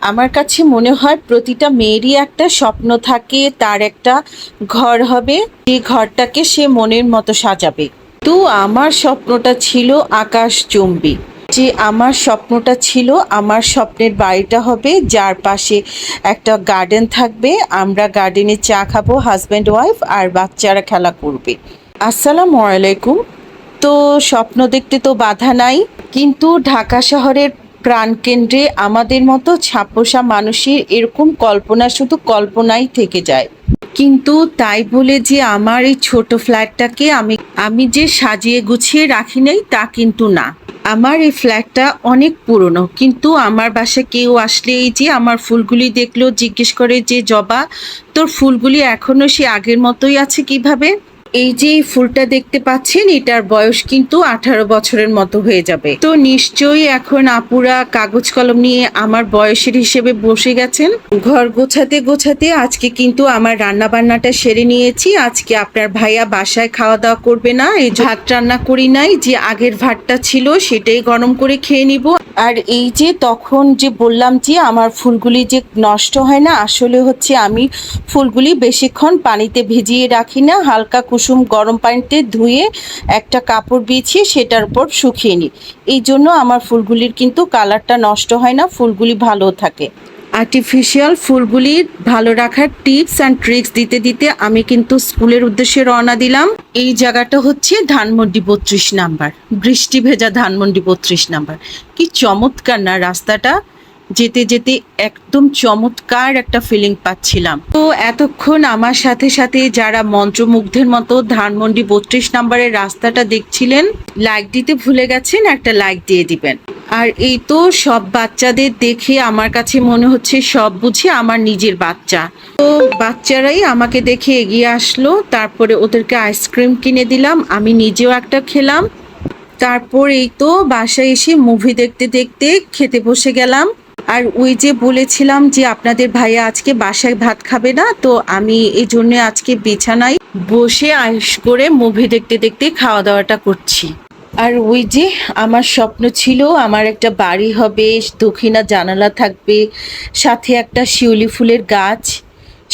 আমার কাছে মনে হয় প্রতিটা মেয়েরই একটা স্বপ্ন থাকে, তার একটা ঘর হবে, যে ঘরটাকে সে মনের মতো সাজাবে। তো আমার স্বপ্নটা ছিল আকাশচুম্বী। যে আমার স্বপ্নটা ছিল আমার স্বপ্নের বাড়িটা হবে যার পাশে একটা গার্ডেন থাকবে, আমরা গার্ডেনে চা খাবো হাজব্যান্ড ওয়াইফ, আর বাচ্চারা খেলা করবে। আসসালামু আলাইকুম। তো স্বপ্ন দেখতে তো বাধা নাই, কিন্তু ঢাকা শহরের প্রাণকেন্দ্রে আমাদের মতো ছাপোষা মানুষের এরকম কল্পনা শুধু কল্পনাই থেকে যায়। কিন্তু তাই বলে যে আমার এই ছোট ফ্ল্যাটটাকে আমি আমি যে সাজিয়ে গুছিয়ে রাখি নাই তা কিন্তু না। আমার এই ফ্ল্যাটটা অনেক পুরনো, কিন্তু আমার বাসায় কেউ আসলে এই যে আমার ফুলগুলি দেখলেও জিজ্ঞেস করে যে জবা, তোর ফুলগুলি এখনো সে আগের মতোই আছে কিভাবে? এই যে এই ফুলটা দেখতে পাচ্ছেন, এটার বয়স কিন্তু 18 বছরের মতো হয়ে যাবে। তো নিশ্চয়ই এখন আপুরা কাগজ কলম নিয়ে আমার বয়সের হিসেবে বসে গেছেন। ঘর গোছাতে গোছাতে আজকে কিন্তু আমার রান্না বান্নাটা সেরে নিয়েছি। আজকে আপনার ভাইয়া বাসায় খাওয়া দাওয়া করবে না, এই ভাত রান্না করি নাই, যে আগের ভাতটা ছিল সেটাই গরম করে খেয়ে নিব। আর এই যে তখন যে বললাম যে আমার ফুলগুলি যে নষ্ট হয় না, আসলে হচ্ছে আমি ফুলগুলি বেশিক্ষণ পানিতে ভিজিয়ে রাখি না, হালকা কুসুম গরম পানিতে ধুয়ে একটা কাপড় বিছিয়ে সেটার উপর শুকিয়ে নিই। এই জন্য আমার ফুলগুলির কিন্তু কালারটা নষ্ট হয় না, ফুলগুলি ভালো থাকে। আর্টিফিশিয়াল ফুলগুলি ভালো রাখার টিপস অ্যান্ড ট্রিক্স দিতে দিতে আমি কিন্তু স্কুলের উদ্দেশ্যে রওনা দিলাম। এই জায়গাটা হচ্ছে ধানমন্ডি 32 নাম্বার, বৃষ্টি ভেজা ধানমন্ডি 32 নাম্বার। কি চমৎকার না রাস্তাটা, যেতে যেতে একদম চমৎকার একটা ফিলিং পাচ্ছিলাম। তো এতক্ষণ আমার সাথে সাথে যারা মন্ত্রমুগ্ধের মতো ধানমন্ডি 32 নাম্বারের রাস্তাটা দেখছিলেন, লাইক দিতে ভুলে গেছেন, একটা লাইক দিয়ে দিবেন। আর এই তো সব বাচ্চাদের দেখে আমার কাছে মনে হচ্ছে সব বুঝি আমার নিজের বাচ্চা। তো বাচ্চারাই আমাকে দেখে এগিয়ে আসলো, তারপরে ওদেরকে আইসক্রিম কিনে দিলাম, আমি নিজেও একটা খেলাম। তারপর এই তো বাসায় এসে মুভি দেখতে দেখতে খেতে বসে গেলাম। আর ওই যে বলেছিলাম যে আপনাদের ভাইয়া আজকে বাসায় ভাত খাবে না, তো আমি এই জন্য আজকে বিছানায় বসে আয়েশ করে মুভি দেখতে দেখতে খাওয়া দাওয়াটা করছি। আর ওই যে আমার স্বপ্ন ছিল আমার একটা বাড়ি হবে, দক্ষিণা জানালা থাকবে, সাথে একটা শিউলি ফুলের গাছ,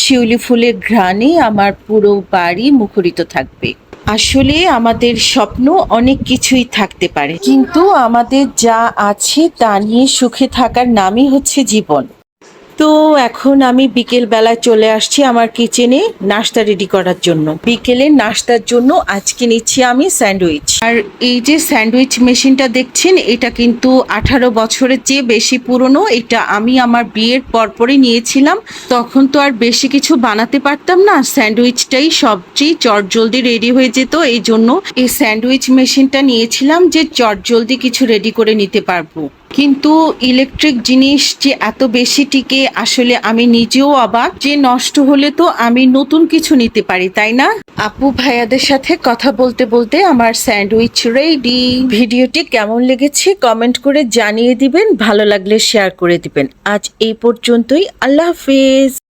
শিউলি ফুলের ঘ্রাণে আমার পুরো বাড়ি মুখরিত থাকবে। আসলে আমাদের স্বপ্ন অনেক কিছুই থাকতে পারে, কিন্তু আমাদের যা আছে তা নিয়ে সুখে থাকার নামই হচ্ছে জীবন। তো এখন আমি বিকেল বেলায় চলে আসছি আমার কিচেনে নাস্তা রেডি করার জন্য। বিকেলের নাস্তার জন্য আজকে নিচ্ছি আমি স্যান্ডউইচ। আর এই যে স্যান্ডউইচ মেশিনটা দেখছেন, এটা কিন্তু 18 বছরের চেয়ে বেশি পুরনো। এটা আমি আমার বিয়ের পরপরই নিয়েছিলাম। তখন তো আর বেশি কিছু বানাতে পারতাম না, স্যান্ডউইচটাই সবচেয়ে চটজলদি রেডি হয়ে যেত। এই জন্য এই স্যান্ডউইচ মেশিনটা নিয়েছিলাম যে চটজলদি কিছু রেডি করে নিতে পারবো। কিন্তু ইলেকট্রিক জিনিস যে এত বেশি টিকে, আসলে আমি নিজেও অবাক যে নষ্ট হলে তো আমি নতুন কিছু নিতে পারি, তাই না? আপু ভাইয়াদের সাথে কথা বলতে বলতে আমার স্যান্ডউইচ রেডি। ভিডিওটি কেমন লেগেছে কমেন্ট করে জানিয়ে দিবেন, ভালো লাগলে শেয়ার করে দিবেন। আজ এই পর্যন্তই, আল্লাহ হাফেজ।